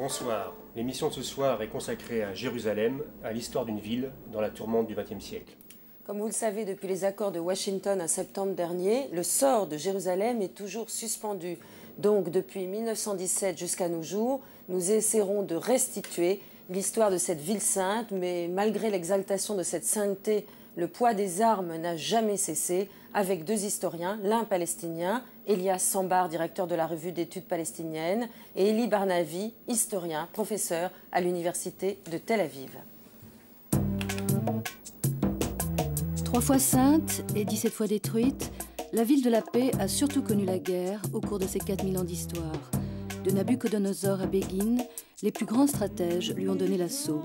Bonsoir. L'émission de ce soir est consacrée à Jérusalem, à l'histoire d'une ville dans la tourmente du XXe siècle. Comme vous le savez, depuis les accords de Washington en septembre dernier, le sort de Jérusalem est toujours suspendu. Donc, depuis 1917 jusqu'à nos jours, nous essaierons de restituer l'histoire de cette ville sainte, mais malgré l'exaltation de cette sainteté, le poids des armes n'a jamais cessé, avec deux historiens, l'un palestinien, Elias Sambar, directeur de la revue d'études palestiniennes, et Elie Barnavi, historien, professeur à l'université de Tel Aviv. 3 fois sainte et 17 fois détruite, la ville de la paix a surtout connu la guerre au cours de ses 4000 ans d'histoire. De Nabuchodonosor à Begin, les plus grands stratèges lui ont donné l'assaut.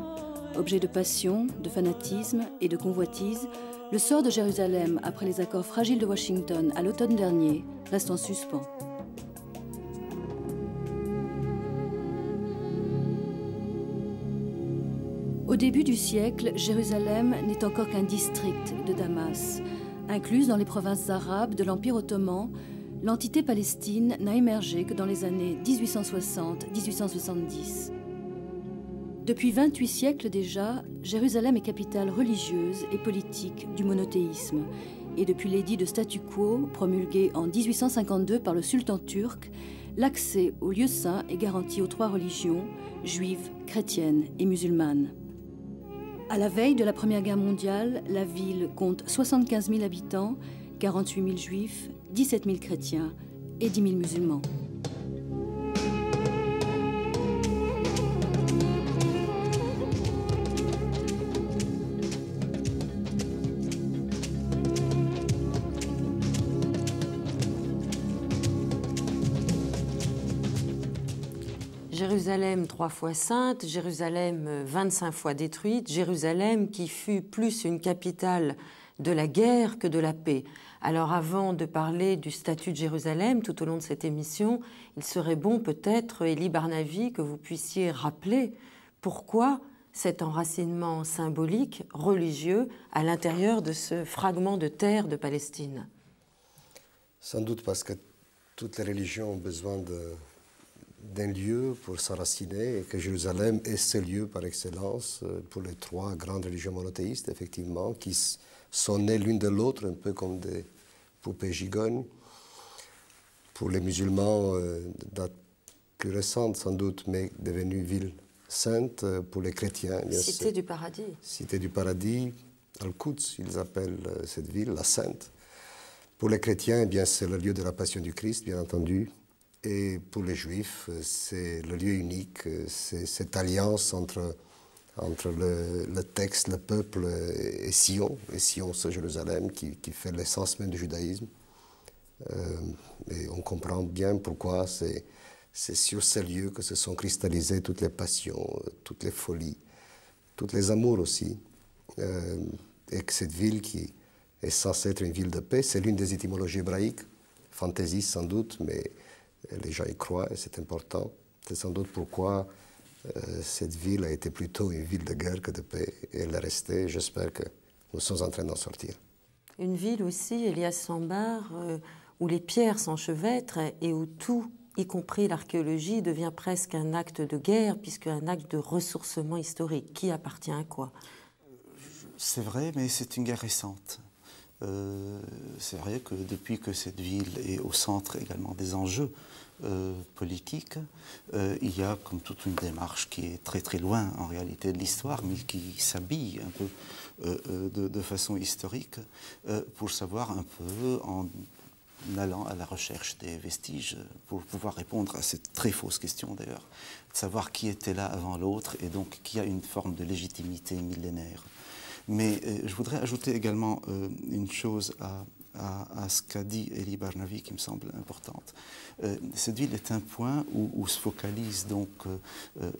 Objet de passion, de fanatisme et de convoitise, le sort de Jérusalem, après les accords fragiles de Washington à l'automne dernier, reste en suspens. Au début du siècle, Jérusalem n'est encore qu'un district de Damas. Incluse dans les provinces arabes de l'Empire ottoman, l'entité palestine n'a émergé que dans les années 1860-1870. Depuis 28 siècles déjà, Jérusalem est capitale religieuse et politique du monothéisme. Et depuis l'édit de statu quo, promulgué en 1852 par le sultan turc, l'accès aux lieux saints est garanti aux 3 religions, juive, chrétienne et musulmane. À la veille de la Première Guerre mondiale, la ville compte 75 000 habitants, 48 000 juifs, 17 000 chrétiens et 10 000 musulmans. Jérusalem 3 fois sainte, Jérusalem 25 fois détruite, Jérusalem qui fut plus une capitale de la guerre que de la paix. Alors avant de parler du statut de Jérusalem tout au long de cette émission, il serait bon peut-être, Elie Barnavi, que vous puissiez rappeler pourquoi cet enracinement symbolique, religieux, à l'intérieur de ce fragment de terre de Palestine. Sans doute parce que toutes les religions ont besoin d'un lieu pour s'enraciner et que Jérusalem est ce lieu par excellence pour les 3 grandes religions monothéistes, effectivement, qui sont nées l'une de l'autre, un peu comme des poupées gigognes. Pour les musulmans, date plus récente sans doute, mais devenue ville sainte. Pour les chrétiens, Cité du paradis. Cité du paradis, Al-Quds, ils appellent cette ville la sainte. Pour les chrétiens, eh bien, c'est le lieu de la passion du Christ, bien entendu. Et pour les Juifs, c'est le lieu unique, c'est cette alliance entre le texte, le peuple et Sion. Et Sion, c'est Jérusalem qui fait l'essence même du judaïsme. Et on comprend bien pourquoi c'est sur ces lieux que se sont cristallisées toutes les passions, toutes les folies, tous les amours aussi. Et que cette ville qui est censée être une ville de paix, c'est l'une des étymologies hébraïques, fantaisiste sans doute, mais les gens y croient et c'est important. C'est sans doute pourquoi cette ville a été plutôt une ville de guerre que de paix. Et elle est restée. J'espère que nous sommes en train d'en sortir. Une ville aussi, Elias Sambar, où les pierres s'enchevêtrent et où tout, y compris l'archéologie, devient presque un acte de guerre, puisque un acte de ressourcement historique. Qui appartient à quoi? C'est vrai, mais c'est une guerre récente. C'est vrai que depuis que cette ville est au centre également des enjeux politiques, il y a comme toute une démarche qui est très très loin en réalité de l'histoire, mais qui s'habille un peu de façon historique pour savoir un peu en allant à la recherche des vestiges pour pouvoir répondre à cette très fausse question d'ailleurs, de savoir qui était là avant l'autre et donc qui a une forme de légitimité millénaire. Mais je voudrais ajouter également une chose à ce qu'a dit Elie Barnavi qui me semble importante. Cette ville est un point où se focalisent donc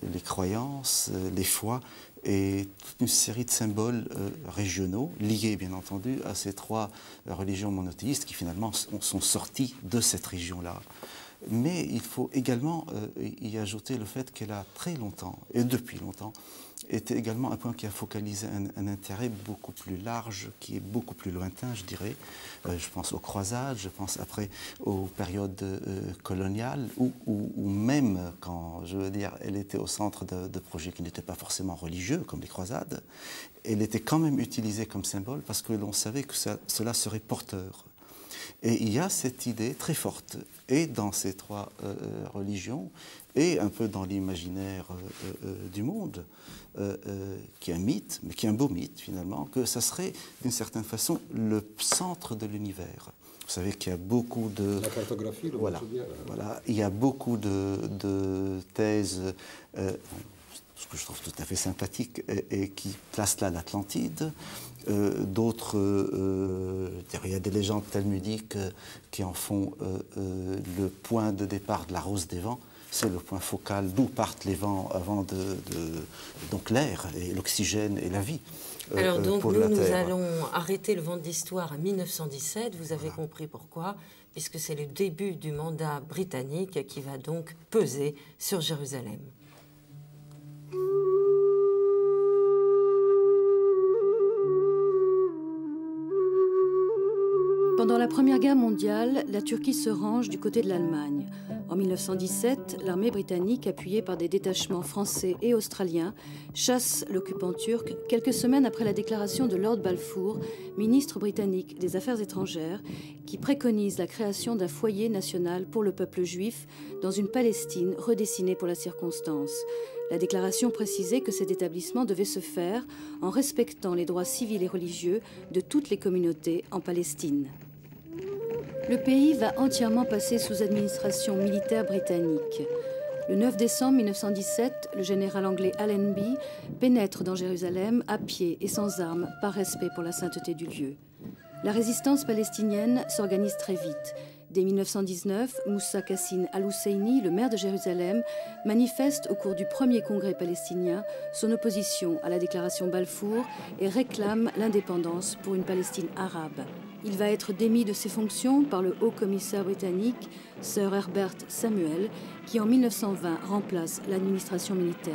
les croyances, les foi et toute une série de symboles régionaux liés bien entendu à ces 3 religions monothéistes qui finalement sont sorties de cette région-là. Mais il faut également y ajouter le fait qu'elle a très longtemps, et depuis longtemps, était également un point qui a focalisé un intérêt beaucoup plus large, qui est beaucoup plus lointain, je dirais. Je pense aux croisades, je pense après aux périodes coloniales, ou même quand, je veux dire, elle était au centre de projets qui n'étaient pas forcément religieux, comme les croisades, elle était quand même utilisée comme symbole parce que l'on savait que cela serait porteur. Et il y a cette idée très forte, et dans ces trois religions, et un peu dans l'imaginaire du monde, qui est un mythe, mais qui est un beau mythe finalement, que ça serait d'une certaine façon le centre de l'univers. Vous savez qu'il y a beaucoup de... La cartographie, voilà, voilà, il y a beaucoup de thèses, ce que je trouve tout à fait sympathique, et qui placent là l'Atlantide. D'autres, il y a des légendes talmudiques qui en font le point de départ de la rose des vents. C'est le point focal d'où partent les vents avant donc l'air et l'oxygène et la vie. Alors donc pour nous Terre. allons arrêter le vent d'histoire à 1917, vous avez compris pourquoi, puisque c'est le début du mandat britannique qui va donc peser sur Jérusalem. Pendant la Première Guerre mondiale, la Turquie se range du côté de l'Allemagne. En 1917, l'armée britannique, appuyée par des détachements français et australiens, chasse l'occupant turc quelques semaines après la déclaration de Lord Balfour, ministre britannique des Affaires étrangères, qui préconise la création d'un foyer national pour le peuple juif dans une Palestine redessinée pour la circonstance. La déclaration précisait que cet établissement devait se faire en respectant les droits civils et religieux de toutes les communautés en Palestine. Le pays va entièrement passer sous administration militaire britannique. Le 9 décembre 1917, le général anglais Allenby pénètre dans Jérusalem à pied et sans armes par respect pour la sainteté du lieu. La résistance palestinienne s'organise très vite. Dès 1919, Moussa Kassin al-Husseini, le maire de Jérusalem, manifeste au cours du premier congrès palestinien son opposition à la déclaration Balfour et réclame l'indépendance pour une Palestine arabe. Il va être démis de ses fonctions par le haut-commissaire britannique Sir Herbert Samuel, qui en 1920 remplace l'administration militaire.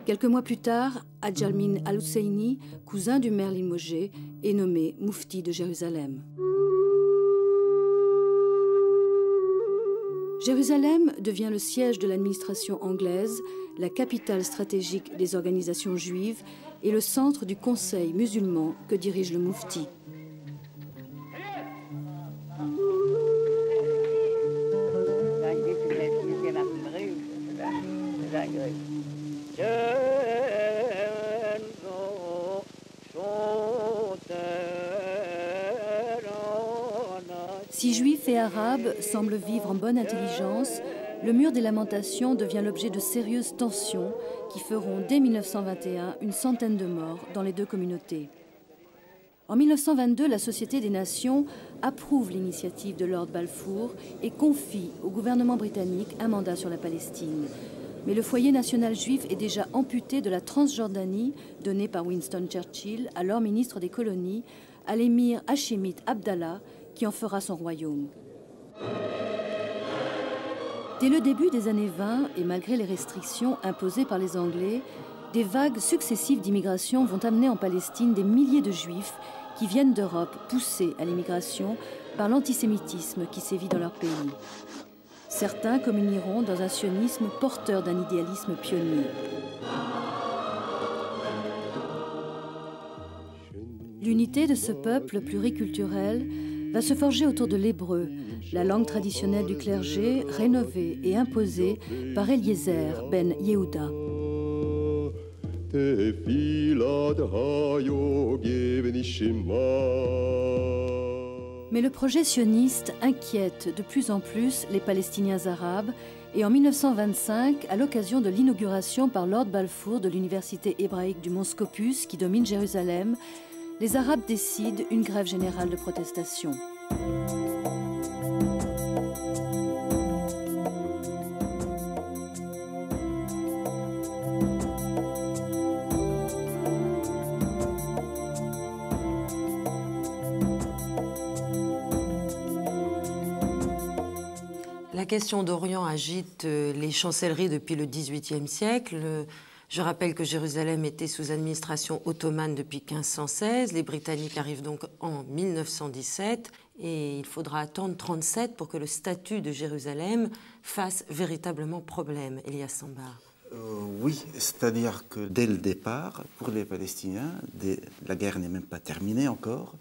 Quelques mois plus tard, Hadj al-Min al-Husseini, cousin du maire limogé, est nommé moufti de Jérusalem. Jérusalem devient le siège de l'administration anglaise, la capitale stratégique des organisations juives et le centre du conseil musulman que dirige le moufti. Si juifs et arabes semblent vivre en bonne intelligence, le mur des lamentations devient l'objet de sérieuses tensions qui feront dès 1921 une centaine de morts dans les deux communautés. En 1922, la Société des Nations approuve l'initiative de Lord Balfour et confie au gouvernement britannique un mandat sur la Palestine. Mais le foyer national juif est déjà amputé de la Transjordanie donnée par Winston Churchill, alors ministre des colonies, à l'émir hachémite Abdallah, qui en fera son royaume. Dès le début des années 20, et malgré les restrictions imposées par les Anglais, des vagues successives d'immigration vont amener en Palestine des milliers de Juifs qui viennent d'Europe poussés à l'immigration par l'antisémitisme qui sévit dans leur pays. Certains communieront dans un sionisme porteur d'un idéalisme pionnier. L'unité de ce peuple pluriculturel va se forger autour de l'hébreu, la langue traditionnelle du clergé, rénovée et imposée par Eliezer ben Yehuda. Mais le projet sioniste inquiète de plus en plus les Palestiniens arabes et en 1925, à l'occasion de l'inauguration par Lord Balfour de l'université hébraïque du Mont Scopus qui domine Jérusalem, les Arabes décident une grève générale de protestation. question d'Orient agite les chancelleries depuis le XVIIIe siècle. Je rappelle que Jérusalem était sous administration ottomane depuis 1516. Les Britanniques arrivent donc en 1917 et il faudra attendre 1937 pour que le statut de Jérusalem fasse véritablement problème. Elias Sambar. Oui, c'est-à-dire que dès le départ, pour les Palestiniens, la guerre n'est même pas terminée encore,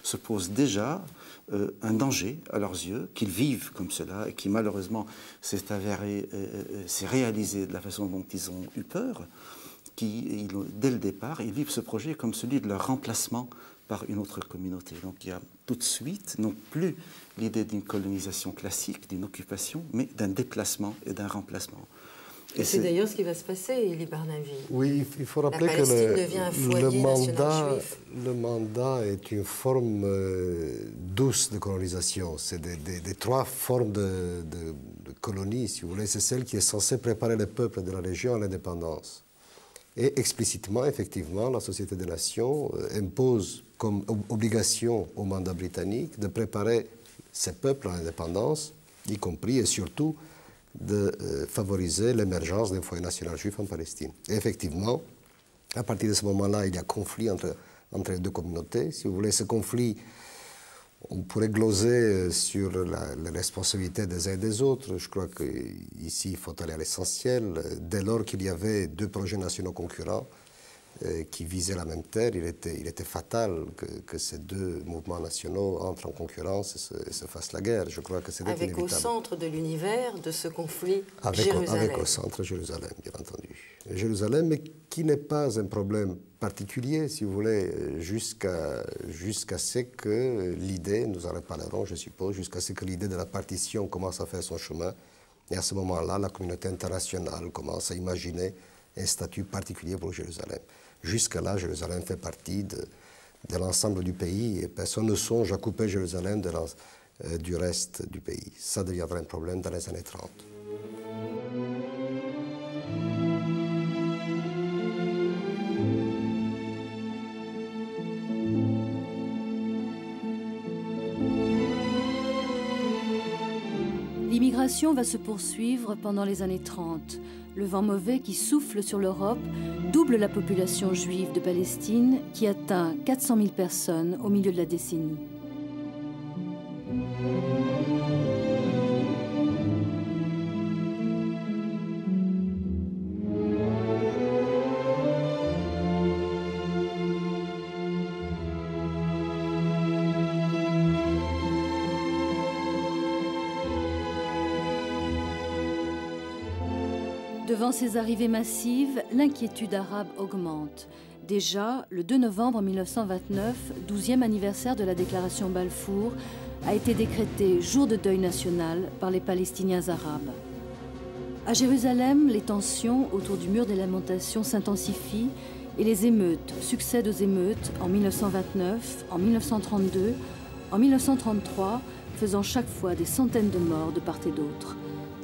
se pose déjà un danger à leurs yeux, qu'ils vivent comme cela et qui malheureusement s'est réalisé de la façon dont ils ont eu peur, dès le départ, ils vivent ce projet comme celui de leur remplacement par une autre communauté. Donc il y a tout de suite non plus l'idée d'une colonisation classique, d'une occupation, mais d'un déplacement et d'un remplacement. Et c'est d'ailleurs ce qui va se passer, Elie Barnavi. Oui, il faut rappeler que le mandat est une forme douce de colonisation. C'est des trois formes de colonie, si vous voulez. C'est celle qui est censée préparer le peuple de la région à l'indépendance. Et explicitement, effectivement, la Société des Nations impose comme obligation au mandat britannique de préparer ces peuples à l'indépendance, y compris et surtout de favoriser l'émergence d'un foyer national juif en Palestine. Et effectivement, à partir de ce moment-là, il y a conflit entre les deux communautés. Si vous voulez, ce conflit, on pourrait gloser sur la responsabilité des uns et des autres. Je crois qu'ici, il faut aller à l'essentiel. Dès lors qu'il y avait deux projets nationaux concurrents qui visaient la même terre, il était fatal que ces deux mouvements nationaux entrent en concurrence et se fassent la guerre. Je crois que c'était inévitable. Avec au centre de l'univers de ce conflit, Jérusalem. Avec au centre Jérusalem, bien entendu. Jérusalem, mais qui n'est pas un problème particulier, si vous voulez, jusqu'à ce que l'idée, nous en reparlerons, je suppose, jusqu'à ce que l'idée de la partition commence à faire son chemin. Et à ce moment-là, la communauté internationale commence à imaginer un statut particulier pour Jérusalem. Jusqu'à-là, Jérusalem fait partie de l'ensemble du pays et personne ne songe à couper Jérusalem du reste du pays. Ça deviendra un problème dans les années 30. L'immigration va se poursuivre pendant les années 30. Le vent mauvais qui souffle sur l'Europe double la population juive de Palestine qui atteint 400 000 personnes au milieu de la décennie. Devant ces arrivées massives, l'inquiétude arabe augmente. Déjà, le 2 novembre 1929, 12e anniversaire de la déclaration Balfour, a été décrété jour de deuil national par les Palestiniens arabes. À Jérusalem, les tensions autour du mur des lamentations s'intensifient et les émeutes succèdent aux émeutes en 1929, en 1932, en 1933, faisant chaque fois des centaines de morts de part et d'autre.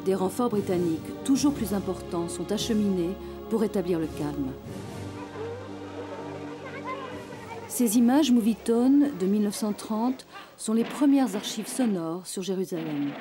Des renforts britanniques toujours plus importants sont acheminés pour établir le calme. Ces images Movietone de 1930 sont les premières archives sonores sur Jérusalem.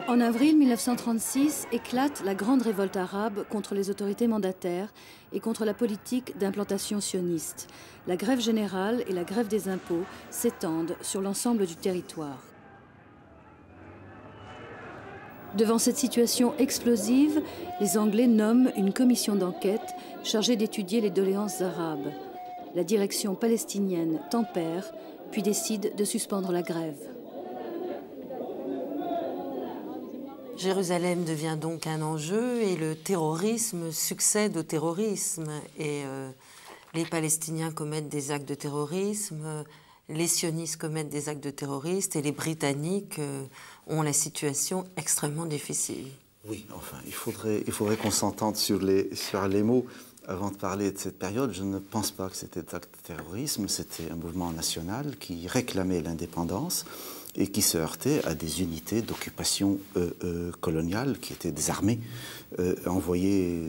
En avril 1936 éclate la grande révolte arabe contre les autorités mandataires et contre la politique d'implantation sioniste. La grève générale et la grève des impôts s'étendent sur l'ensemble du territoire. Devant cette situation explosive, les Anglais nomment une commission d'enquête chargée d'étudier les doléances arabes. La direction palestinienne tempère, puis décide de suspendre la grève. Jérusalem devient donc un enjeu et le terrorisme succède au terrorisme. Et les Palestiniens commettent des actes de terrorisme, les sionistes commettent des actes de terroristes et les Britanniques ont la situation extrêmement difficile. Oui, enfin, il faudrait qu'on s'entende sur les mots. avant de parler de cette période, je ne pense pas que c'était un acte de terrorisme, c'était un mouvement national qui réclamait l'indépendance et qui se heurtait à des unités d'occupation coloniale qui étaient des armées envoyées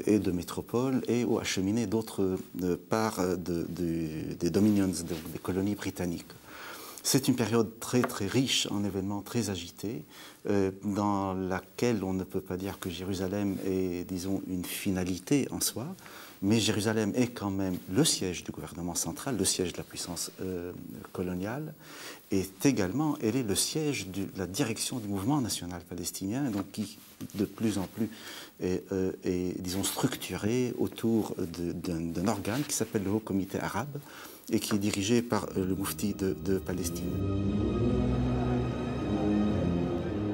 et de métropole et ou acheminées d'autres parts des dominions, des colonies britanniques. C'est une période très très riche en événements très agités, dans laquelle on ne peut pas dire que Jérusalem est, disons, une finalité en soi, mais Jérusalem est quand même le siège du gouvernement central, le siège de la puissance coloniale, et également, elle est le siège de la direction du mouvement national palestinien, donc qui de plus en plus est disons, structuré autour d'un organe qui s'appelle le Haut Comité arabe, et qui est dirigé par le Moufti de Palestine.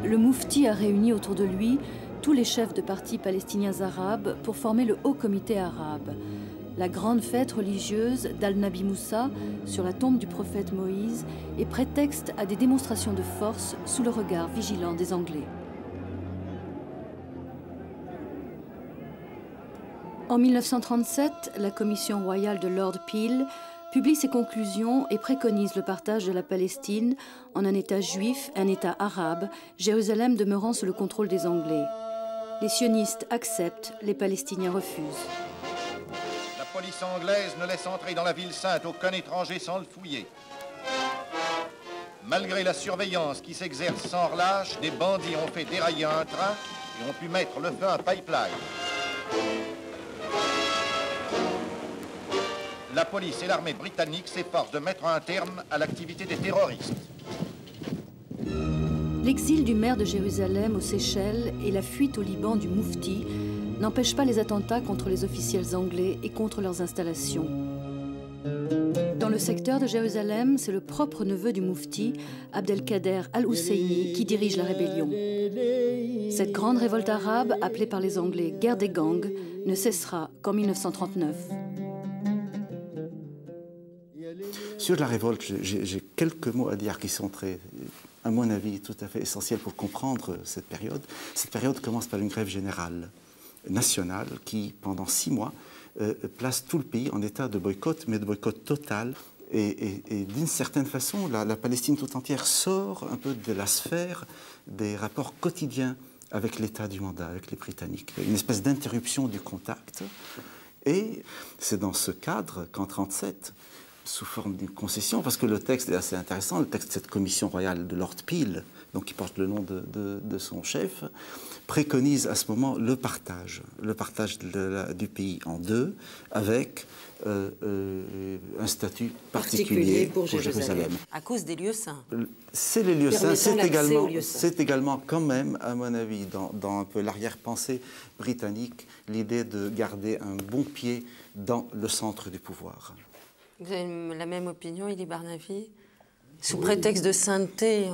Le Moufti a réuni autour de lui tous les chefs de partis palestiniens arabes pour former le Haut Comité arabe, la grande fête religieuse d'Al-Nabi Moussa sur la tombe du prophète Moïse est prétexte à des démonstrations de force sous le regard vigilant des Anglais. En 1937, la commission royale de Lord Peel publie ses conclusions et préconise le partage de la Palestine en un État juif, un État arabe, Jérusalem demeurant sous le contrôle des Anglais. Les sionistes acceptent, les Palestiniens refusent. La police anglaise ne laisse entrer dans la ville sainte aucun étranger sans le fouiller. Malgré la surveillance qui s'exerce sans relâche, des bandits ont fait dérailler un train et ont pu mettre le feu à un pipeline. La police et l'armée britannique s'efforcent de mettre un terme à l'activité des terroristes. L'exil du maire de Jérusalem aux Seychelles et la fuite au Liban du Moufti n'empêchent pas les attentats contre les officiels anglais et contre leurs installations. Dans le secteur de Jérusalem, c'est le propre neveu du Moufti, Abdelkader Al-Husseini, qui dirige la rébellion. Cette grande révolte arabe, appelée par les Anglais « guerre des gangs », ne cessera qu'en 1939. Sur la révolte, j'ai quelques mots à dire qui sont très, à mon avis, tout à fait essentiels pour comprendre cette période. Cette période commence par une grève générale nationale qui, pendant 6 mois, place tout le pays en état de boycott, mais de boycott total. Et d'une certaine façon, la Palestine tout entière sort un peu de la sphère des rapports quotidiens avec l'état du mandat, avec les Britanniques. Une espèce d'interruption du contact. Et c'est dans ce cadre qu'en 1937, sous forme d'une concession, parce que le texte est assez intéressant, le texte de cette commission royale de Lord Peel, donc qui porte le nom de son chef, préconise à ce moment le partage du pays en 2, avec un statut particulier pour Jérusalem. À cause des lieux saints. C'est les lieux saints, c'est également quand même, à mon avis, dans un peu l'arrière-pensée britannique, l'idée de garder un bon pied dans le centre du pouvoir. Vous avez la même opinion, Elie Barnavi? Sous prétexte de sainteté,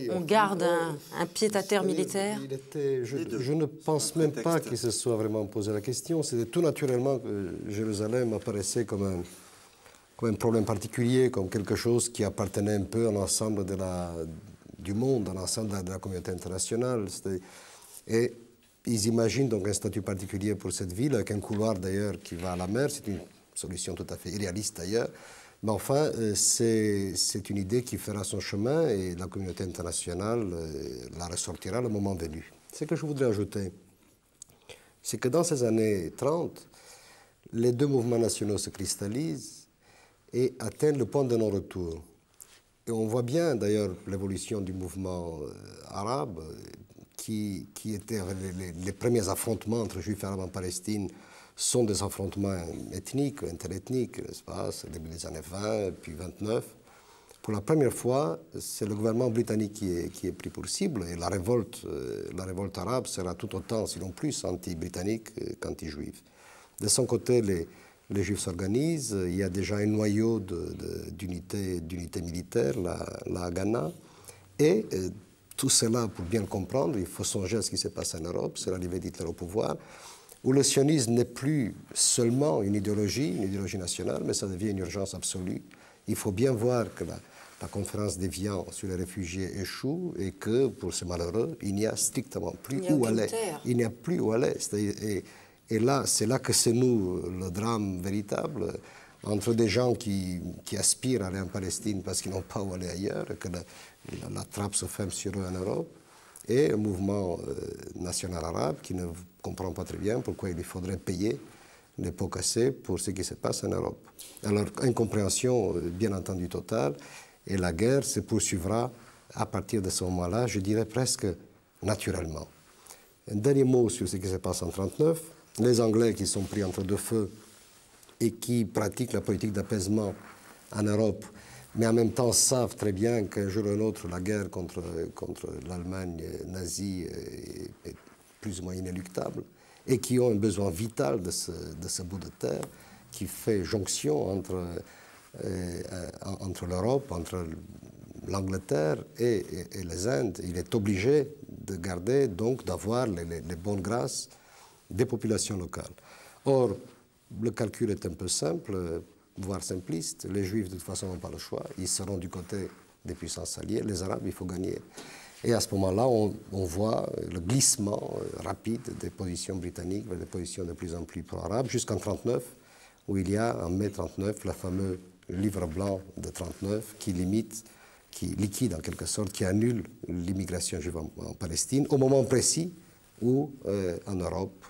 on garde un pied-à-terre militaire? Je ne pense même pas qu'il se soit vraiment posé la question. C'était tout naturellement que Jérusalem apparaissait comme un problème particulier, comme quelque chose qui appartenait un peu à l'ensemble du monde, à l'ensemble de la communauté internationale. Et ils imaginent donc un statut particulier pour cette ville, avec un couloir d'ailleurs qui va à la mer. C'est une solution tout à fait irréaliste d'ailleurs. Mais enfin, c'est une idée qui fera son chemin et la communauté internationale la ressortira le moment venu. Ce que je voudrais ajouter, c'est que dans ces années 30, les 2 mouvements nationaux se cristallisent et atteignent le point de non-retour. Et on voit bien d'ailleurs l'évolution du mouvement arabe qui étaient les premiers affrontements entre juifs et arabes en Palestine sont des affrontements ethniques, interethniques, n'est-ce pas, c'est début des années 20, puis 29. Pour la première fois, c'est le gouvernement britannique qui est pris pour cible, et la révolte arabe sera tout autant, sinon plus, anti-britannique qu'anti-juive. De son côté, les Juifs s'organisent, il y a déjà un noyau d'unité militaire, la Haganah, et tout cela, pour bien le comprendre, il faut songer à ce qui s'est passé en Europe, c'est l'arrivée d'Hitler au pouvoir, où le sionisme n'est plus seulement une idéologie nationale, mais ça devient une urgence absolue. Il faut bien voir que la conférence d'Évian sur les réfugiés échoue et que, pour ces malheureux, il n'y a strictement plus où aller. Il n'y a plus où aller. Et là, c'est là que c'est nous le drame véritable, entre des gens qui aspirent à aller en Palestine parce qu'ils n'ont pas où aller ailleurs, et que la trappe se ferme sur eux en Europe, et un mouvement national arabe qui ne comprend pas très bien pourquoi il faudrait payer les pots cassés pour ce qui se passe en Europe. Alors, incompréhension bien entendu totale, et la guerre se poursuivra à partir de ce moment-là, je dirais presque naturellement. Un dernier mot sur ce qui se passe en 1939. Les Anglais qui sont pris entre deux feux et qui pratiquent la politique d'apaisement en Europe, mais en même temps savent très bien qu'un jour ou un autre, la guerre contre l'Allemagne nazie est plus ou moins inéluctable, et qui ont un besoin vital de ce bout de terre qui fait jonction entre l'Europe, entre l'Angleterre et les Indes. Il est obligé de garder, donc d'avoir les bonnes grâces des populations locales. Or, le calcul est un peu simple, voire simpliste. Les Juifs, de toute façon, n'ont pas le choix. Ils seront du côté des puissances alliées. Les Arabes, il faut gagner. Et à ce moment-là, on voit le glissement rapide des positions britanniques vers des positions de plus en plus pro-arabes, jusqu'en 1939, où il y a, en mai 1939, le fameux livre blanc de 1939 qui liquide en quelque sorte, qui annule l'immigration juive en Palestine, au moment précis où, en Europe,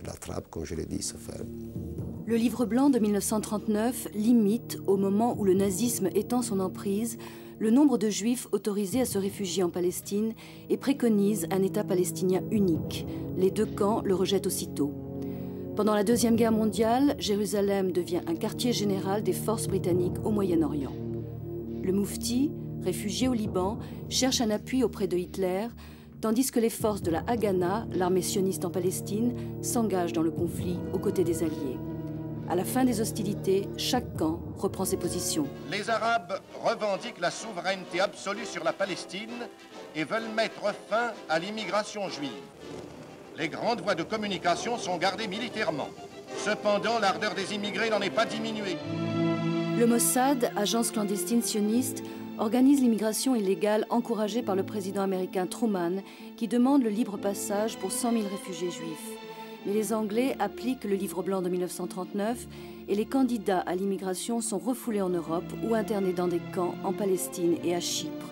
la trappe, comme je l'ai dit, se ferme. Le livre blanc de 1939 limite, au moment où le nazisme étend son emprise, le nombre de Juifs autorisés à se réfugier en Palestine et préconise un État palestinien unique. Les deux camps le rejettent aussitôt. Pendant la Deuxième Guerre mondiale, Jérusalem devient un quartier général des forces britanniques au Moyen-Orient. Le Moufti, réfugié au Liban, cherche un appui auprès de Hitler, tandis que les forces de la Haganah, l'armée sioniste en Palestine, s'engagent dans le conflit aux côtés des Alliés. À la fin des hostilités, chaque camp reprend ses positions. Les Arabes revendiquent la souveraineté absolue sur la Palestine et veulent mettre fin à l'immigration juive. Les grandes voies de communication sont gardées militairement. Cependant, l'ardeur des immigrés n'en est pas diminuée. Le Mossad, agence clandestine sioniste, organise l'immigration illégale encouragée par le président américain Truman, qui demande le libre passage pour 100 000 réfugiés juifs. Mais les Anglais appliquent le livre blanc de 1939 et les candidats à l'immigration sont refoulés en Europe ou internés dans des camps en Palestine et à Chypre.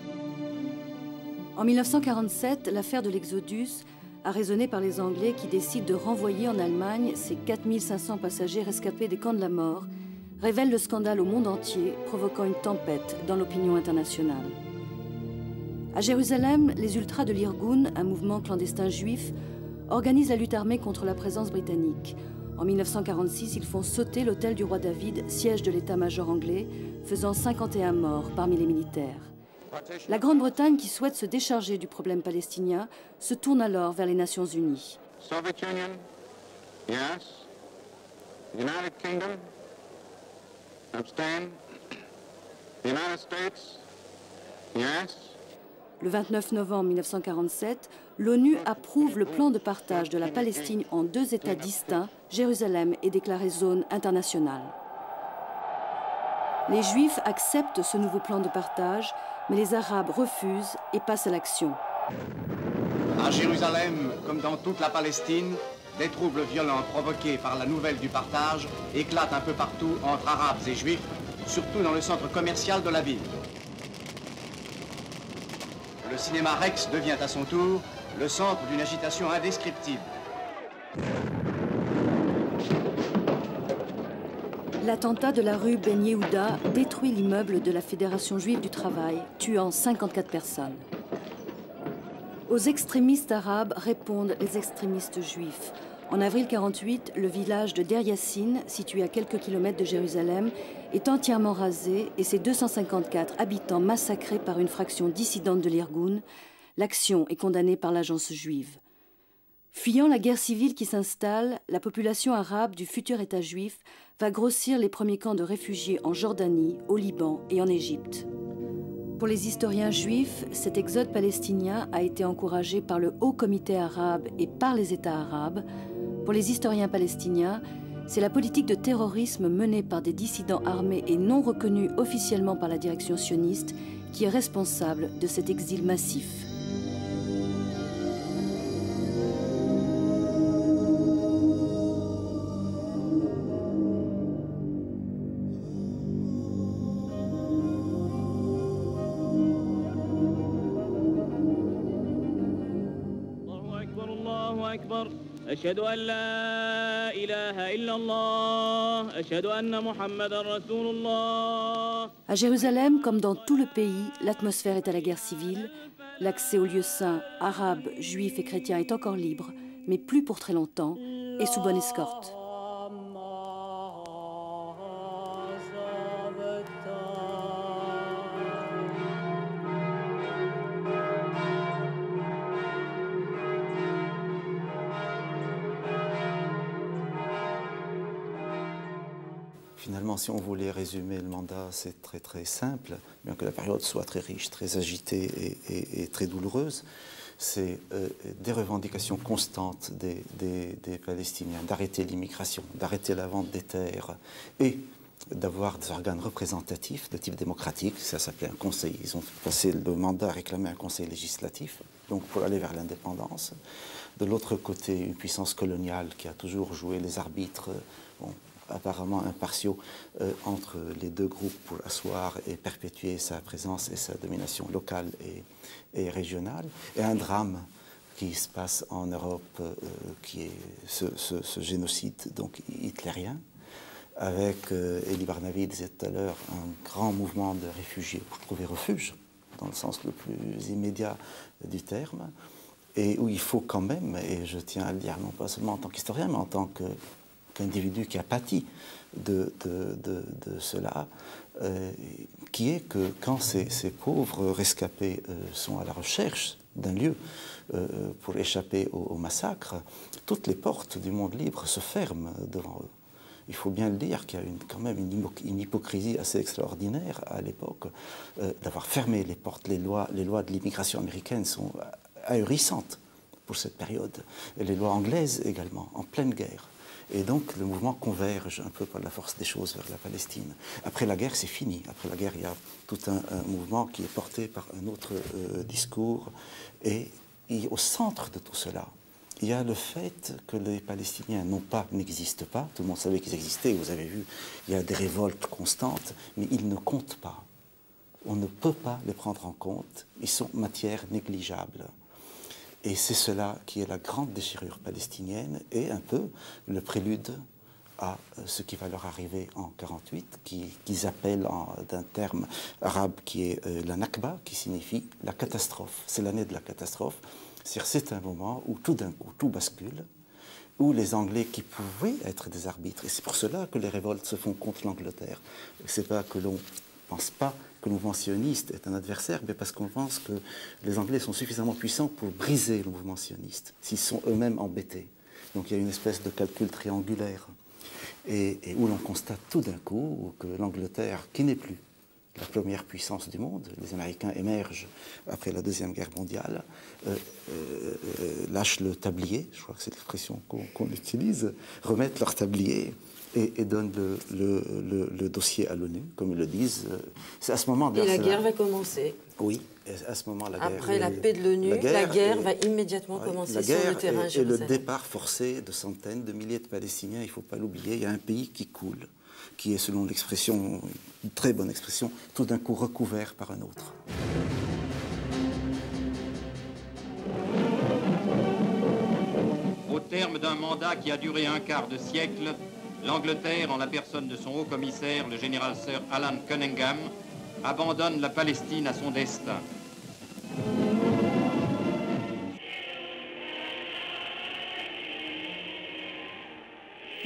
En 1947, l'affaire de l'Exodus, arraisonnée par les Anglais qui décident de renvoyer en Allemagne ces 4500 passagers rescapés des camps de la mort, révèle le scandale au monde entier, provoquant une tempête dans l'opinion internationale. À Jérusalem, les ultras de l'Irgun, un mouvement clandestin juif, organisent la lutte armée contre la présence britannique. En 1946, ils font sauter l'hôtel du roi David, siège de l'état-major anglais, faisant 51 morts parmi les militaires. La Grande-Bretagne, qui souhaite se décharger du problème palestinien, se tourne alors vers les Nations Unies. Soviet Union, yes. United Kingdom, abstain. United States, yes. Le 29 novembre 1947, l'ONU approuve le plan de partage de la Palestine en deux États distincts. Jérusalem est déclarée zone internationale. Les Juifs acceptent ce nouveau plan de partage, mais les Arabes refusent et passent à l'action. À Jérusalem, comme dans toute la Palestine, des troubles violents provoqués par la nouvelle du partage éclatent un peu partout entre Arabes et Juifs, surtout dans le centre commercial de la ville. Le cinéma Rex devient à son tour le centre d'une agitation indescriptible. L'attentat de la rue Ben Yehuda détruit l'immeuble de la Fédération juive du travail, tuant 54 personnes. Aux extrémistes arabes répondent les extrémistes juifs. En avril 1948, le village de Der Yassin, situé à quelques kilomètres de Jérusalem, est entièrement rasé et ses 254 habitants massacrés par une fraction dissidente de l'Irgun. L'action est condamnée par l'agence juive. Fuyant la guerre civile qui s'installe, la population arabe du futur État juif va grossir les premiers camps de réfugiés en Jordanie, au Liban et en Égypte. Pour les historiens juifs, cet exode palestinien a été encouragé par le Haut Comité arabe et par les États arabes. Pour les historiens palestiniens, c'est la politique de terrorisme menée par des dissidents armés et non reconnus officiellement par la direction sioniste qui est responsable de cet exil massif. أكبر أشهد أن لا إله إلا الله أشهد أن محمدا رسول الله. À Jérusalem, comme dans tout le pays, l'atmosphère est à la guerre civile. L'accès aux lieux saints, arabes, juifs et chrétiens est encore libre, mais plus pour très longtemps, et sous bonne escorte. Finalement, si on voulait résumer le mandat, c'est très très simple, bien que la période soit très riche, très agitée et très douloureuse. C'est des revendications constantes des Palestiniens, d'arrêter l'immigration, d'arrêter la vente des terres et d'avoir des organes représentatifs de type démocratique. Ça s'appelait un conseil. Ils ont passé le mandat à réclamer un conseil législatif, donc pour aller vers l'indépendance. De l'autre côté, une puissance coloniale qui a toujours joué les arbitres, apparemment impartiaux, entre les deux groupes pour asseoir et perpétuer sa présence et sa domination locale et régionale. Et un drame qui se passe en Europe, qui est ce génocide donc hitlérien, avec, Elie Barnavi disait tout à l'heure, un grand mouvement de réfugiés pour trouver refuge, dans le sens le plus immédiat du terme, et où il faut quand même, et je tiens à le dire non pas seulement en tant qu'historien, mais en tant qu'individu qui a pâti de cela, qui est que quand ces pauvres rescapés sont à la recherche d'un lieu pour échapper au massacre, toutes les portes du monde libre se ferment devant eux. Il faut bien le dire qu'il y a quand même une hypocrisie assez extraordinaire à l'époque d'avoir fermé les portes. Les lois de l'immigration américaine sont ahurissantes pour cette période. Et les lois anglaises également, en pleine guerre. Et donc le mouvement converge un peu par la force des choses vers la Palestine. Après la guerre, c'est fini. Après la guerre, il y a tout un mouvement qui est porté par un autre discours. Et au centre de tout cela, il y a le fait que les Palestiniens n'existent pas. Tout le monde savait qu'ils existaient. Vous avez vu, il y a des révoltes constantes, mais ils ne comptent pas. On ne peut pas les prendre en compte. Ils sont matière négligeable. Et c'est cela qui est la grande déchirure palestinienne et un peu le prélude à ce qui va leur arriver en 1948, qu'ils appellent d'un terme arabe qui est la Nakba, qui signifie la catastrophe. C'est l'année de la catastrophe. C'est un moment où tout d'un coup, tout bascule, où les Anglais qui pouvaient être des arbitres, et c'est pour cela que les révoltes se font contre l'Angleterre. C'est pas que l'on pense pas que le mouvement sioniste est un adversaire, mais parce qu'on pense que les Anglais sont suffisamment puissants pour briser le mouvement sioniste, s'ils sont eux-mêmes embêtés. Donc il y a une espèce de calcul triangulaire, et où l'on constate tout d'un coup que l'Angleterre, qui n'est plus la première puissance du monde, les Américains émergent après la Deuxième Guerre mondiale, lâchent le tablier, je crois que c'est l'expression qu'on utilise, remettent leur tablier et donnent le dossier à l'ONU, comme ils le disent. C'est à ce moment... Et la guerre va commencer. Oui, à ce moment, la guerre... Après la paix de l'ONU, la guerre va immédiatement commencer sur le terrain. Et le départ forcé de centaines de milliers de Palestiniens, il ne faut pas l'oublier, il y a un pays qui coule, qui est, selon l'expression, une très bonne expression, tout d'un coup recouvert par un autre. Au terme d'un mandat qui a duré un quart de siècle, l'Angleterre, en la personne de son haut commissaire, le général Sir Alan Cunningham, abandonne la Palestine à son destin.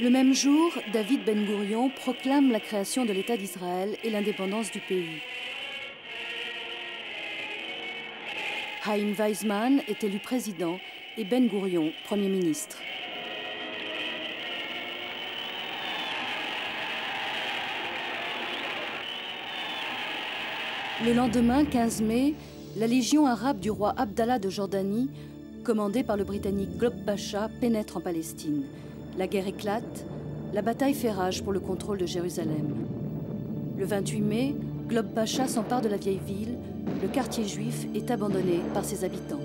Le même jour, David Ben Gourion proclame la création de l'État d'Israël et l'indépendance du pays. Chaim Weizmann est élu président et Ben Gourion Premier ministre. Le lendemain, 15 mai, la légion arabe du roi Abdallah de Jordanie, commandée par le Britannique Glob Pacha, pénètre en Palestine. La guerre éclate, la bataille fait rage pour le contrôle de Jérusalem. Le 28 mai, Glob Pacha s'empare de la vieille ville, le quartier juif est abandonné par ses habitants.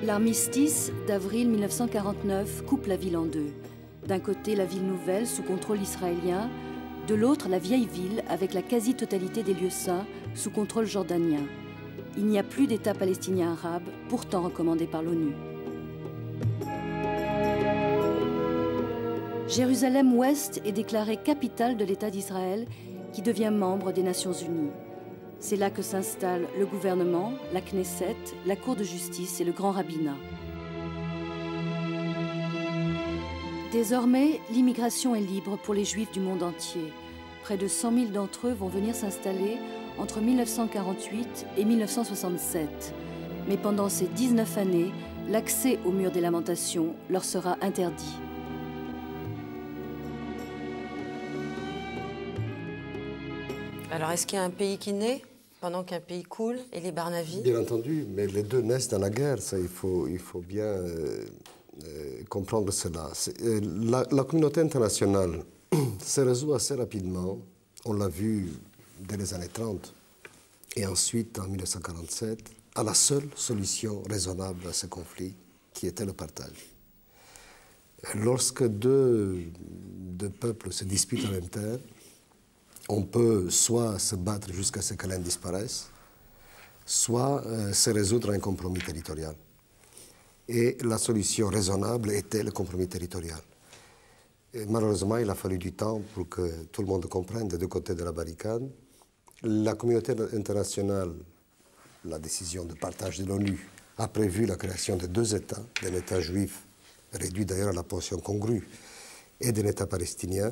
L'armistice d'avril 1949 coupe la ville en deux. D'un côté, la ville nouvelle sous contrôle israélien, de l'autre, la vieille ville avec la quasi-totalité des lieux saints sous contrôle jordanien. Il n'y a plus d'État palestinien arabe, pourtant recommandé par l'ONU. Jérusalem-Ouest est déclarée capitale de l'État d'Israël qui devient membre des Nations Unies. C'est là que s'installent le gouvernement, la Knesset, la Cour de justice et le Grand Rabbinat. Désormais, l'immigration est libre pour les Juifs du monde entier. Près de 100 000 d'entre eux vont venir s'installer entre 1948 et 1967. Mais pendant ces 19 années, l'accès au mur des lamentations leur sera interdit. Alors, est-ce qu'il y a un pays qui naît pendant qu'un pays coule, et les Barnavi? Bien entendu, mais les deux naissent dans la guerre, ça, il faut bien comprendre cela. La communauté internationale se résout assez rapidement, on l'a vu dès les années 30, et ensuite en 1947, à la seule solution raisonnable à ce conflit, qui était le partage. Lorsque deux peuples se disputent la même terre, on peut soit se battre jusqu'à ce que l'un disparaisse, soit se résoudre à un compromis territorial. Et la solution raisonnable était le compromis territorial. Et malheureusement, il a fallu du temps pour que tout le monde comprenne des deux côtés de la barricade. La communauté internationale, la décision de partage de l'ONU, a prévu la création de deux États, d'un État juif, réduit d'ailleurs à la portion congrue, et d'un État palestinien,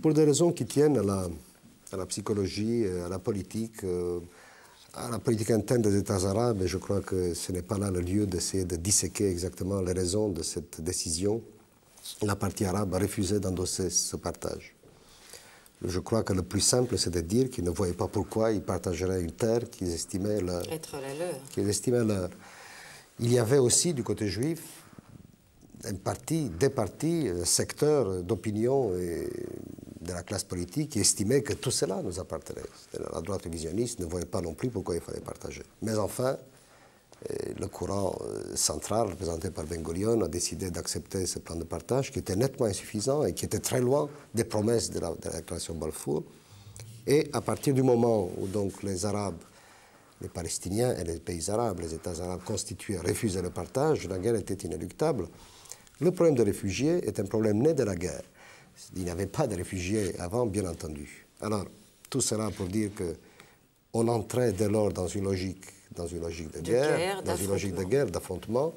pour des raisons qui tiennent à la psychologie, à la politique interne des États arabes, et je crois que ce n'est pas là le lieu d'essayer de disséquer exactement les raisons de cette décision. La partie arabe a refusé d'endosser ce partage. Je crois que le plus simple, c'est de dire qu'ils ne voyaient pas pourquoi ils partageraient une terre qu'ils estimaient être la leur. Qu'ils estimaient leur. Il y avait aussi du côté juif des partis, secteurs d'opinion et de la classe politique qui estimaient que tout cela nous appartenait. La droite révisionniste ne voyait pas non plus pourquoi il fallait partager. Mais enfin, le courant central, représenté par Ben Gurion, a décidé d'accepter ce plan de partage qui était nettement insuffisant et qui était très loin des promesses de la déclaration Balfour. Et à partir du moment où donc les Arabes, les Palestiniens et les pays arabes, les États arabes constitués, refusaient le partage, la guerre était inéluctable. Le problème des réfugiés est un problème né de la guerre. Il n'y avait pas de réfugiés avant, bien entendu. Alors, tout cela pour dire qu'on entrait dès lors dans une logique de guerre, dans une logique de guerre, d'affrontement,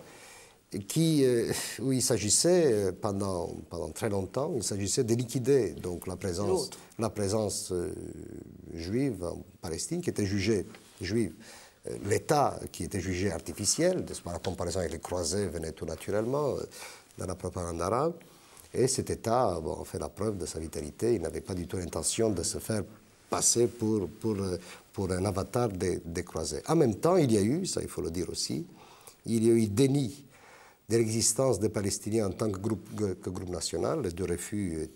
où il s'agissait, pendant très longtemps, il s'agissait de liquider donc, la présence juive en Palestine, qui était jugée juive. L'État qui était jugé artificiel, par la comparaison avec les croisés, venait tout naturellement dans la propagande arabe. Et cet État a fait la preuve de sa vitalité. Il n'avait pas du tout l'intention de se faire passer pour un avatar des croisés. En même temps, il y a eu, ça il faut le dire aussi, il y a eu déni de l'existence des Palestiniens en tant que groupe national. Les deux refus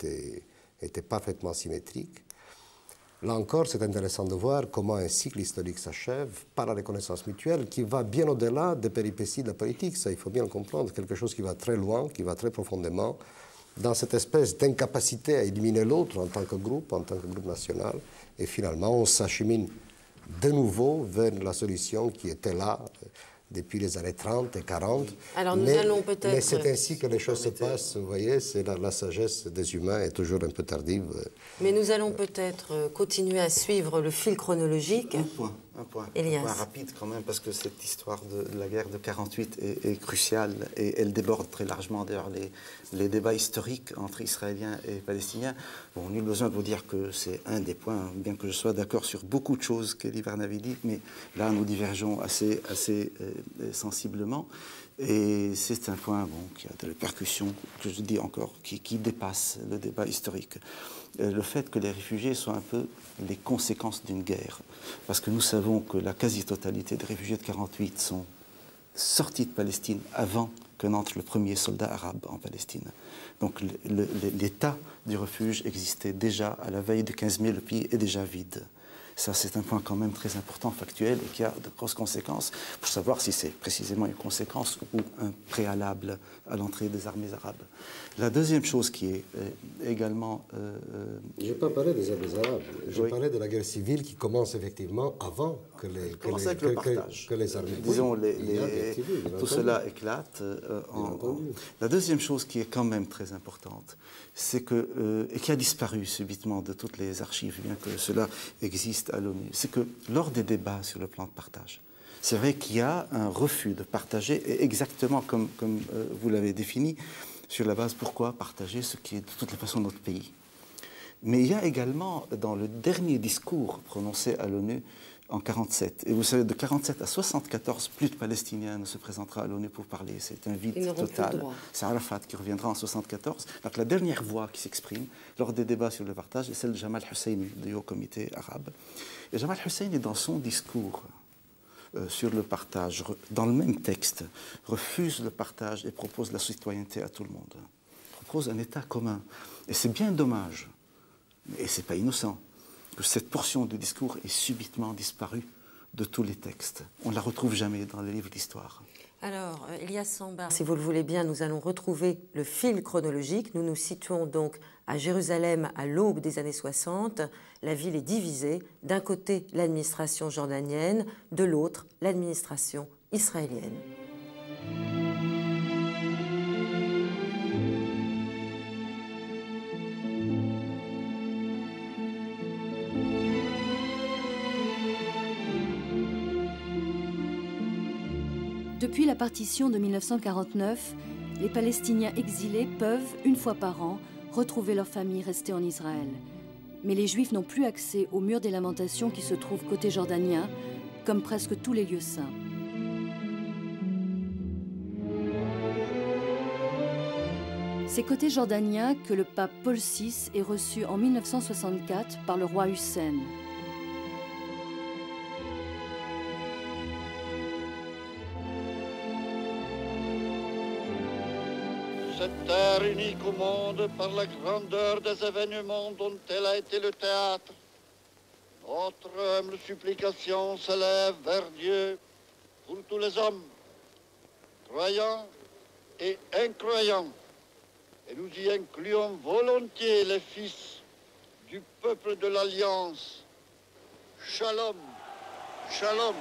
étaient parfaitement symétriques. Là encore, c'est intéressant de voir comment un cycle historique s'achève par la reconnaissance mutuelle qui va bien au-delà des péripéties de la politique. Ça, il faut bien le comprendre. Quelque chose qui va très loin, qui va très profondément dans cette espèce d'incapacité à éliminer l'autre en tant que groupe national. Et finalement, on s'achemine de nouveau vers la solution qui était là depuis les années 30 et 40. Alors nous allons peut-être... Mais c'est ainsi que les choses se passent, vous voyez, c'est la sagesse des humains est toujours un peu tardive. Mais nous allons peut-être continuer à suivre le fil chronologique. Un point rapide quand même, parce que cette histoire de la guerre de 48 est cruciale et elle déborde très largement d'ailleurs les débats historiques entre Israéliens et Palestiniens. Bon, nul besoin de vous dire que c'est un des points, bien que je sois d'accord sur beaucoup de choses qu'Elie Barnavi dit, mais là nous divergeons assez sensiblement. Et c'est un point qui a des répercussions, que je dis encore, qui dépasse le débat historique. Le fait que les réfugiés soient un peu les conséquences d'une guerre. Parce que nous savons que la quasi-totalité des réfugiés de 48 sont sortis de Palestine avant que n'entre le premier soldat arabe en Palestine. Donc l'état du refuge existait déjà à la veille du 15 mai, le pays est déjà vide. Ça, c'est un point quand même très important, factuel, et qui a de grosses conséquences pour savoir si c'est précisément une conséquence ou un préalable à l'entrée des armées arabes. La deuxième chose qui est également... Je n'ai pas parlé des armées arabes. Je parlais de la guerre civile qui commence effectivement avant que les armées... Disons, tout cela éclate. La deuxième chose qui est quand même très importante, c'est que, et qui a disparu subitement de toutes les archives, bien que cela existe à l'ONU, c'est que lors des débats sur le plan de partage, c'est vrai qu'il y a un refus de partager, exactement comme vous l'avez défini, sur la base pourquoi partager ce qui est de toutes les façons notre pays. Mais il y a également, dans le dernier discours prononcé à l'ONU en 1947, et vous savez, de 1947 à 1974, plus de Palestiniens ne se présentera à l'ONU pour parler, c'est un vide total. C'est Arafat qui reviendra en 1974. Donc la dernière voix qui s'exprime lors des débats sur le partage est celle de Jamal Husseini, du Haut Comité arabe. Et Jamal Husseini, dans son discours sur le partage, dans le même texte, refuse le partage et propose la citoyenneté à tout le monde. Propose un État commun. Et c'est bien dommage, et ce n'est pas innocent, que cette portion de discours ait subitement disparu de tous les textes. On ne la retrouve jamais dans les livres d'histoire. Alors, Elias Sambar, si vous le voulez bien, nous allons retrouver le fil chronologique. Nous nous situons donc à Jérusalem à l'aube des années 60. La ville est divisée. D'un côté, l'administration jordanienne, de l'autre, l'administration israélienne. Depuis la partition de 1949, les Palestiniens exilés peuvent, une fois par an, retrouver leur famille restée en Israël. Mais les Juifs n'ont plus accès au mur des lamentations qui se trouve côté jordanien, comme presque tous les lieux saints. C'est côté jordanien que le pape Paul VI est reçu en 1964 par le roi Hussein. Cette terre unique au monde par la grandeur des événements dont elle a été le théâtre, notre humble supplication s'élève vers Dieu pour tous les hommes, croyants et incroyants, et nous y incluons volontiers les fils du peuple de l'Alliance. Shalom, shalom.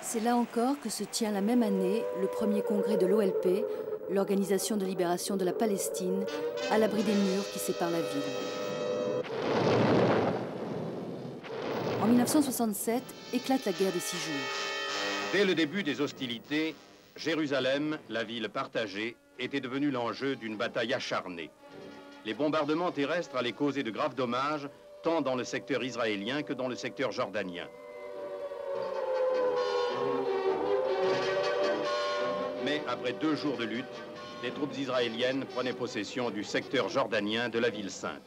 C'est là encore que se tient la même année le premier congrès de l'OLP, l'Organisation de libération de la Palestine, à l'abri des murs qui séparent la ville. En 1967, éclate la guerre des 6 jours. Dès le début des hostilités, Jérusalem, la ville partagée, était devenue l'enjeu d'une bataille acharnée. Les bombardements terrestres allaient causer de graves dommages, tant dans le secteur israélien que dans le secteur jordanien. Mais après 2 jours de lutte, les troupes israéliennes prenaient possession du secteur jordanien de la ville sainte.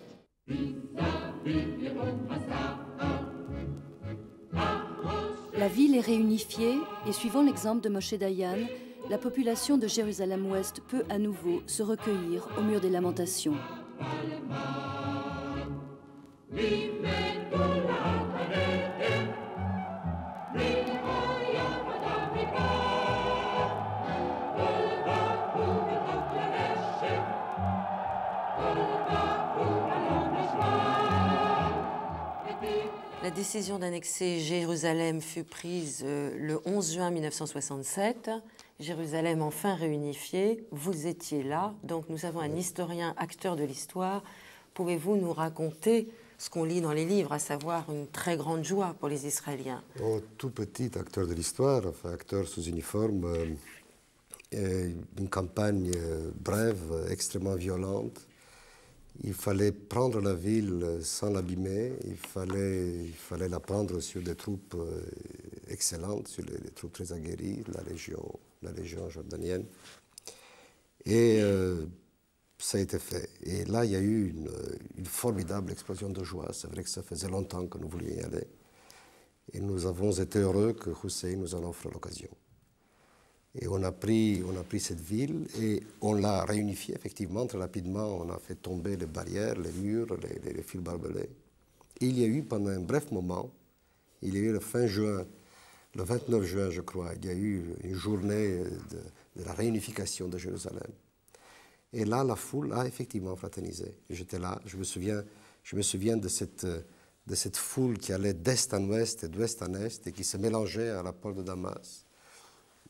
La ville est réunifiée et suivant l'exemple de Moshe Dayan, la population de Jérusalem-Ouest peut à nouveau se recueillir au mur des lamentations. La décision d'annexer Jérusalem fut prise le 11 juin 1967. Jérusalem enfin réunifiée. Vous étiez là, donc nous avons un historien, acteur de l'histoire. Pouvez-vous nous raconter ce qu'on lit dans les livres, à savoir une très grande joie pour les Israéliens? Oh, tout petit acteur de l'histoire, enfin acteur sous uniforme, une campagne brève, extrêmement violente. Il fallait prendre la ville sans l'abîmer, il fallait la prendre sur des troupes excellentes, sur des troupes très aguerries, la légion jordanienne. Et ça a été fait. Et là, il y a eu une formidable explosion de joie. C'est vrai que ça faisait longtemps que nous voulions y aller. Et nous avons été heureux que Hussein nous en offre l'occasion. Et on a pris cette ville et on l'a réunifiée effectivement très rapidement. On a fait tomber les barrières, les murs, les fils barbelés. Et il y a eu pendant un bref moment, il y a eu le fin juin, le 29 juin je crois, il y a eu une journée de la réunification de Jérusalem. Et là, la foule a effectivement fraternisé. J'étais là, je me souviens de cette foule qui allait d'est en ouest et d'ouest en est et qui se mélangeait à la porte de Damas.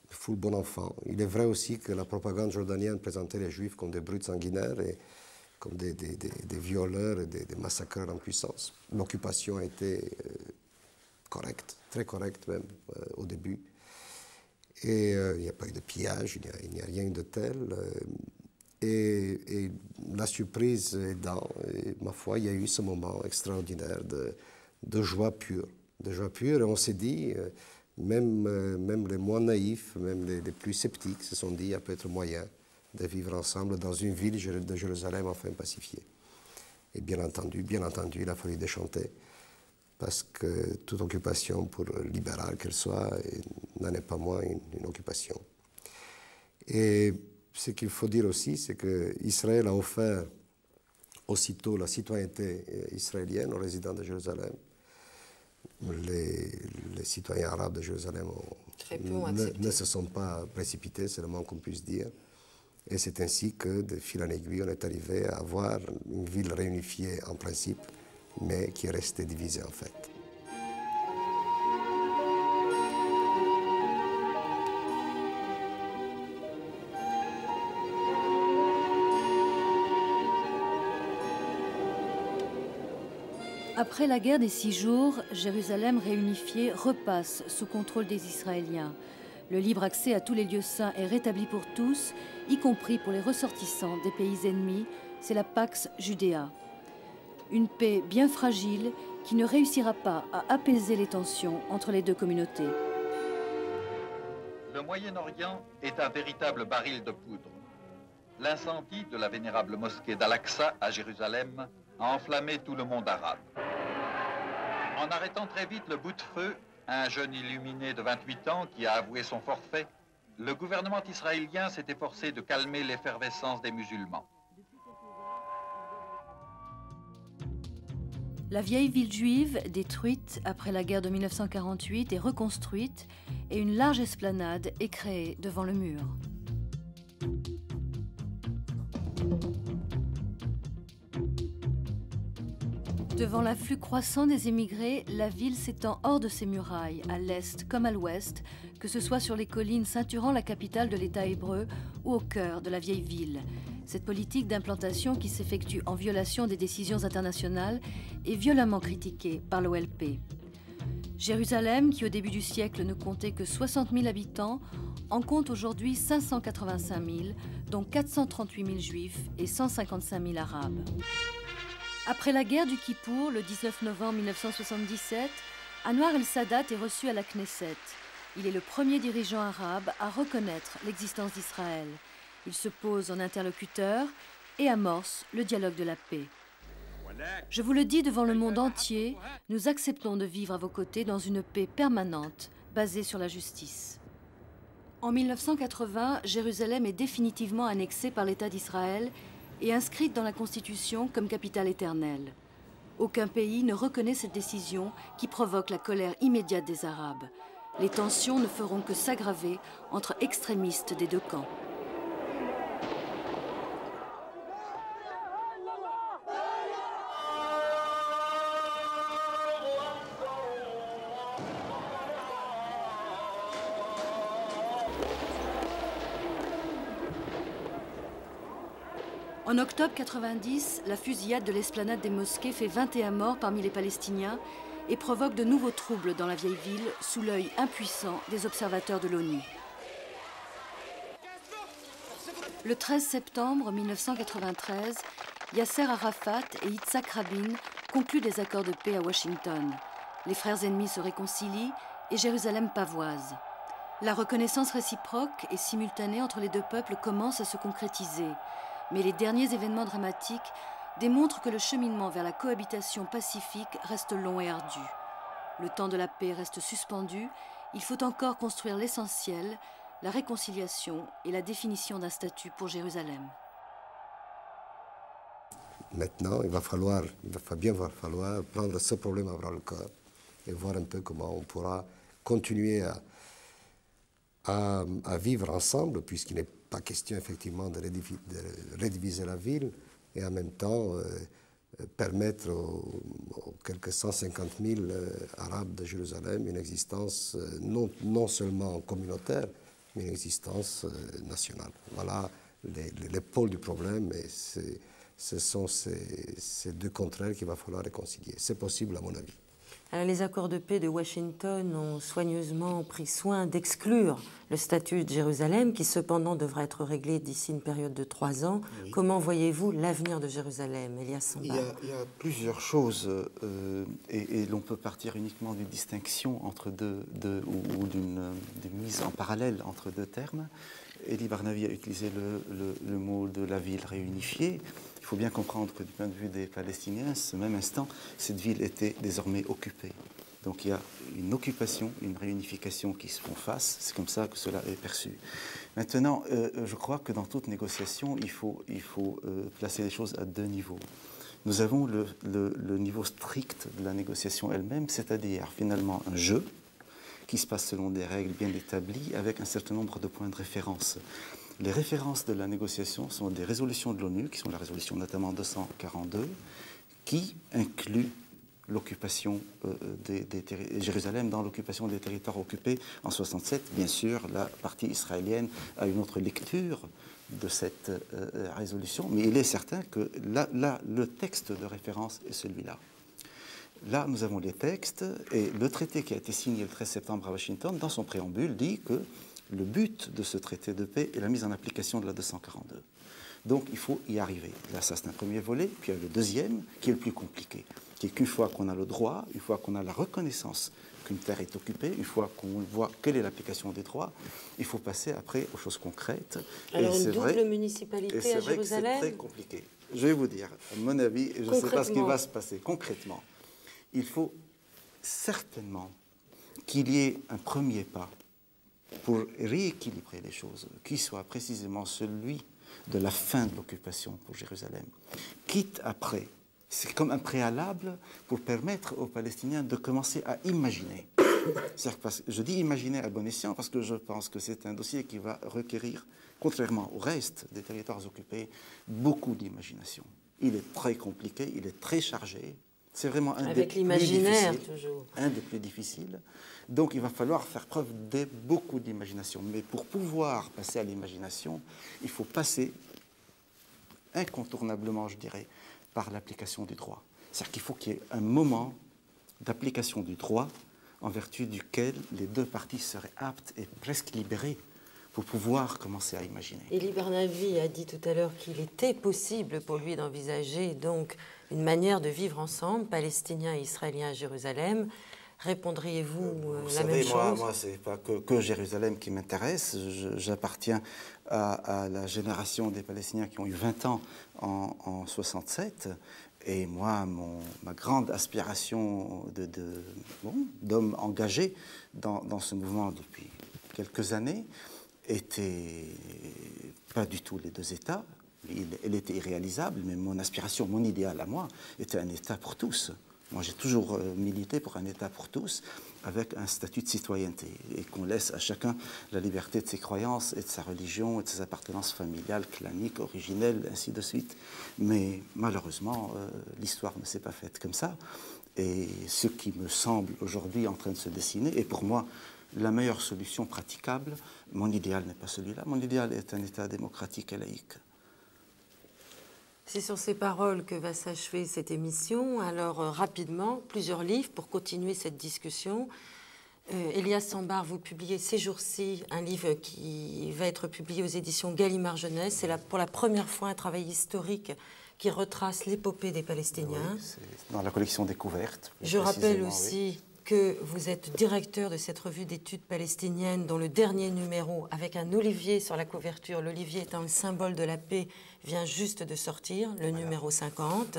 Foule bon enfant. Il est vrai aussi que la propagande jordanienne présentait les Juifs comme des brutes sanguinaires et comme des violeurs et des massacreurs en puissance. L'occupation a été correcte, très correcte même au début. Et il n'y a pas eu de pillage, il n'y a rien eu de tel. Et la surprise aidant, ma foi, il y a eu ce moment extraordinaire de joie pure. De joie pure, et on s'est dit, même les moins naïfs, même les plus sceptiques se sont dit, il y a peut-être moyen de vivre ensemble dans une ville de Jérusalem enfin pacifiée. Et bien entendu, il a fallu déchanter, parce que toute occupation, pour libérale qu'elle soit, n'en est pas moins une occupation. Et ce qu'il faut dire aussi, c'est qu'Israël a offert aussitôt la citoyenneté israélienne aux résidents de Jérusalem. Les citoyens arabes de Jérusalem ne se sont pas précipités, c'est le moins qu'on puisse dire. Et c'est ainsi que, de fil en aiguille, on est arrivé à avoir une ville réunifiée en principe, mais qui est restée divisée en fait. Après la guerre des 6 jours, Jérusalem réunifiée repasse sous contrôle des Israéliens. Le libre accès à tous les lieux saints est rétabli pour tous, y compris pour les ressortissants des pays ennemis. C'est la Pax Judéa. Une paix bien fragile qui ne réussira pas à apaiser les tensions entre les deux communautés. Le Moyen-Orient est un véritable baril de poudre. L'incendie de la vénérable mosquée d'Al-Aqsa à Jérusalem a enflammé tout le monde arabe. En arrêtant très vite le bout de feu, un jeune illuminé de 28 ans qui a avoué son forfait, le gouvernement israélien s'est efforcé de calmer l'effervescence des musulmans. La vieille ville juive, détruite après la guerre de 1948, est reconstruite et une large esplanade est créée devant le mur. Devant l'afflux croissant des émigrés, la ville s'étend hors de ses murailles, à l'est comme à l'ouest, que ce soit sur les collines ceinturant la capitale de l'État hébreu ou au cœur de la vieille ville. Cette politique d'implantation qui s'effectue en violation des décisions internationales est violemment critiquée par l'OLP. Jérusalem, qui au début du siècle ne comptait que 60 000 habitants, en compte aujourd'hui 585 000, dont 438 000 juifs et 155 000 arabes. Après la guerre du Kippour, le 19 novembre 1977, Anwar el-Sadat est reçu à la Knesset. Il est le premier dirigeant arabe à reconnaître l'existence d'Israël. Il se pose en interlocuteur et amorce le dialogue de la paix. Je vous le dis devant le monde entier, nous acceptons de vivre à vos côtés dans une paix permanente, basée sur la justice. En 1980, Jérusalem est définitivement annexée par l'État d'Israël et inscrite dans la Constitution comme capitale éternelle. Aucun pays ne reconnaît cette décision qui provoque la colère immédiate des Arabes. Les tensions ne feront que s'aggraver entre extrémistes des deux camps. En octobre 90, la fusillade de l'esplanade des mosquées fait 21 morts parmi les Palestiniens et provoque de nouveaux troubles dans la vieille ville sous l'œil impuissant des observateurs de l'ONU. Le 13 septembre 1993, Yasser Arafat et Yitzhak Rabin concluent des accords de paix à Washington. Les frères ennemis se réconcilient et Jérusalem pavoise. La reconnaissance réciproque et simultanée entre les deux peuples commence à se concrétiser. Mais les derniers événements dramatiques démontrent que le cheminement vers la cohabitation pacifique reste long et ardu. Le temps de la paix reste suspendu, il faut encore construire l'essentiel, la réconciliation et la définition d'un statut pour Jérusalem. Maintenant, il va bien falloir prendre ce problème à bras le corps et voir un peu comment on pourra continuer à vivre ensemble, puisqu'il n'est pas question effectivement de rediviser la ville, et en même temps permettre aux quelques 150 000 Arabes de Jérusalem une existence non seulement communautaire, mais une existence nationale. Voilà les pôles du problème, et ce sont ces deux contraires qu'il va falloir réconcilier. C'est possible à mon avis. Alors, les accords de paix de Washington ont soigneusement pris soin d'exclure le statut de Jérusalem, qui cependant devra être réglé d'ici une période de 3 ans. Oui. Comment voyez-vous l'avenir de Jérusalem, Elias Sambar? Il y a plusieurs choses, et l'on peut partir uniquement d'une distinction entre ou d'une mise en parallèle entre deux termes. Elie Barnavi a utilisé le mot de la ville réunifiée. Il faut bien comprendre que du point de vue des Palestiniens, à ce même instant, cette ville était désormais occupée. Donc il y a une occupation, une réunification qui se font face. C'est comme ça que cela est perçu. Maintenant, je crois que dans toute négociation, il faut placer les choses à deux niveaux. Nous avons le niveau strict de la négociation elle-même, c'est-à-dire finalement un jeu qui se passe selon des règles bien établies avec un certain nombre de points de référence. Les références de la négociation sont des résolutions de l'ONU, qui sont la résolution notamment 242, qui inclut l'occupation de Jérusalem dans l'occupation des territoires occupés en 67. Bien sûr, la partie israélienne a une autre lecture de cette résolution, mais il est certain que le texte de référence est celui-là. Là, nous avons les textes, et le traité qui a été signé le 13 septembre à Washington, dans son préambule, dit que le but de ce traité de paix est la mise en application de la 242. Donc, il faut y arriver. Là, ça, c'est un premier volet. Puis, il y a le deuxième, qui est le plus compliqué, qui est qu'une fois qu'on a le droit, une fois qu'on a la reconnaissance qu'une terre est occupée, une fois qu'on voit quelle est l'application des droits, il faut passer après aux choses concrètes. Alors, une double municipalité à Jérusalem? C'est très compliqué. Je vais vous dire, à mon avis, je ne sais pas ce qui va se passer concrètement. Il faut certainement qu'il y ait un premier pas pour rééquilibrer les choses, qui soit précisément celui de la fin de l'occupation pour Jérusalem. Quitte après, c'est comme un préalable pour permettre aux Palestiniens de commencer à imaginer. Je dis imaginer à bon escient parce que je pense que c'est un dossier qui va requérir, contrairement au reste des territoires occupés, beaucoup d'imagination. Il est très compliqué, il est très chargé. C'est vraiment un des plus difficiles. Donc il va falloir faire preuve de beaucoup d'imagination. Mais pour pouvoir passer à l'imagination, il faut passer incontournablement, je dirais, par l'application du droit. C'est-à-dire qu'il faut qu'il y ait un moment d'application du droit en vertu duquel les deux parties seraient aptes et presque libérées pour pouvoir commencer à imaginer. Elie Barnavi a dit tout à l'heure qu'il était possible pour lui d'envisager donc une manière de vivre ensemble, Palestiniens et Israéliens à Jérusalem. Répondriez-vous la même chose? Moi, ce n'est pas que Jérusalem qui m'intéresse. J'appartiens à la génération des Palestiniens qui ont eu 20 ans en 67. Et moi, ma grande aspiration d'homme engagé dans ce mouvement depuis quelques années était pas du tout les deux États. Elle était irréalisable, mais mon aspiration, mon idéal à moi, était un État pour tous. Moi, j'ai toujours milité pour un État pour tous, avec un statut de citoyenneté, et qu'on laisse à chacun la liberté de ses croyances et de sa religion et de ses appartenances familiales, claniques, originelles, ainsi de suite. Mais malheureusement, l'histoire ne s'est pas faite comme ça. Et ce qui me semble aujourd'hui en train de se dessiner, et pour moi, la meilleure solution praticable, mon idéal n'est pas celui-là. Mon idéal est un État démocratique et laïque. C'est sur ces paroles que va s'achever cette émission. Alors, rapidement, plusieurs livres pour continuer cette discussion. Elias Sambar, vous publiez ces jours-ci un livre qui va être publié aux éditions Gallimard Jeunesse. C'est pour la première fois un travail historique qui retrace l'épopée des Palestiniens. Oui, c'est dans la collection Découvertes. Je rappelle aussi que vous êtes directeur de cette revue d'études palestiniennes dont le dernier numéro, avec un olivier sur la couverture, l'olivier étant le symbole de la paix, vient juste de sortir, le numéro 50.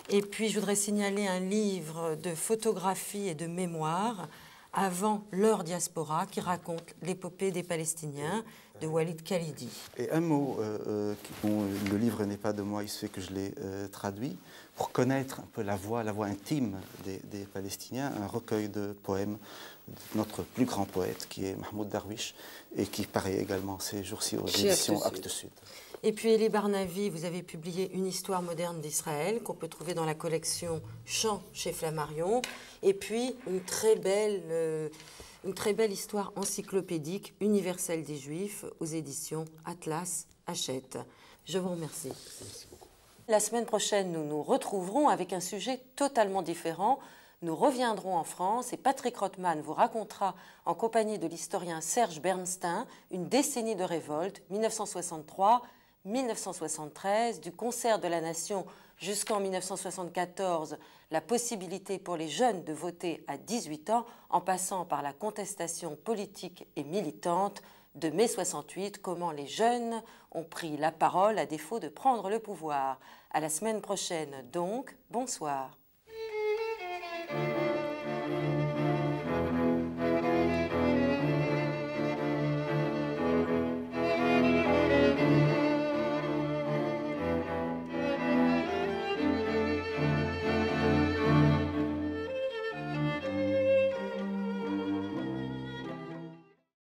Et puis, je voudrais signaler un livre de photographie et de mémoire avant leur diaspora, qui raconte l'épopée des Palestiniens de Walid Khalidi. Et un mot, le livre n'est pas de moi, il se fait que je l'ai traduit, pour connaître un peu la voix intime des Palestiniens, un recueil de poèmes de notre plus grand poète, qui est Mahmoud Darwish, et qui paraît également ces jours-ci aux éditions Actes Sud. Et puis Elie Barnavi, vous avez publié Une histoire moderne d'Israël, qu'on peut trouver dans la collection Chants chez Flammarion, et puis une très belle histoire encyclopédique universelle des Juifs aux éditions Atlas Hachette. Je vous remercie. Merci beaucoup. La semaine prochaine, nous nous retrouverons avec un sujet totalement différent. Nous reviendrons en France et Patrick Rothman vous racontera, en compagnie de l'historien Serge Bernstein, une décennie de révolte, 1963-1973, du concert de la nation jusqu'en 1974, la possibilité pour les jeunes de voter à 18 ans, en passant par la contestation politique et militante de mai 68, comment les jeunes ont pris la parole à défaut de prendre le pouvoir. À la semaine prochaine donc, bonsoir.